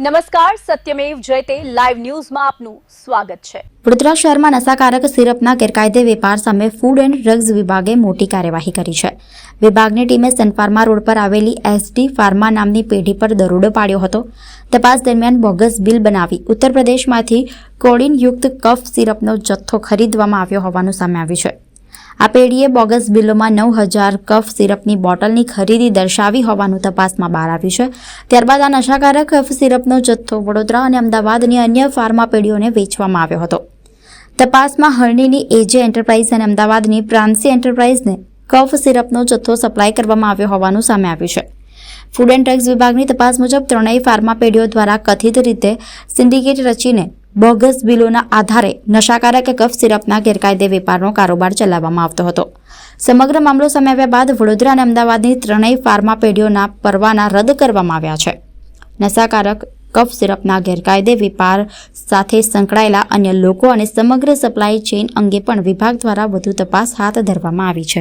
નમસ્કાર, સત્યમેવ જયતે લાઈવ ન્યૂઝમાં આપનું સ્વાગત છે। વડોદરા શહેરમાં નશાકારક સિરપના ગેરકાયદે વેપાર સામે ફૂડ એન્ડ ડ્રગ્સ વિભાગે મોટી કાર્યવાહી કરી છે। વિભાગની ટીમે સનફાર્મા રોડ પર આવેલી એસડી ફાર્મા નામની પેઢી પર દરોડો પાડ્યો હતો। તપાસ દરમિયાન બોગસ બિલ બનાવી ઉત્તર પ્રદેશમાંથી કોડીનયુક્ત કફ સિરપનો જથ્થો ખરીદવામાં આવ્યો હોવાનું સામે આવ્યું છે। આ પેઢીએ બોગસ બિલોમાં 9000 કફ સિરપની બોટલની ખરીદી દર્શાવી હોવાનું તપાસમાં બહાર આવ્યું છે। ત્યારબાદ આ નશાકારક કફ સિરપનો જથ્થો વડોદરા અને અમદાવાદની અન્ય ફાર્મા પેઢીઓને વેચવામાં આવ્યો હતો। તપાસમાં હરણીની એજે એન્ટરપ્રાઇઝ અને અમદાવાદની પ્રાંસી એન્ટરપ્રાઇઝને કફ સિરપનો જથ્થો સપ્લાય કરવામાં આવ્યો હોવાનું સામે આવ્યું છે। ફૂડ એન્ડ ડ્રગ્સ વિભાગની તપાસ મુજબ ત્રણેય ફાર્મા પેઢીઓ દ્વારા કથિત રીતે સિન્ડિકેટ રચીને બોગસ બિલોના આધારે નશાકારક કફ સિરપના ગેરકાયદે વેપારનો કારોબાર ચલાવવામાં આવતો હતો। સમગ્ર મામલો સામે આવ્યા બાદ વડોદરા અને અમદાવાદની ત્રણેય ફાર્મા પેઢીઓના પરવાના રદ કરવામાં આવ્યા છે। નશાકારક કફ સિરપના ગેરકાયદે વેપાર સાથે સંકળાયેલા અન્ય લોકો અને સમગ્ર સપ્લાય ચેઇન અંગે પણ વિભાગ દ્વારા વધુ તપાસ હાથ ધરવામાં આવી છે।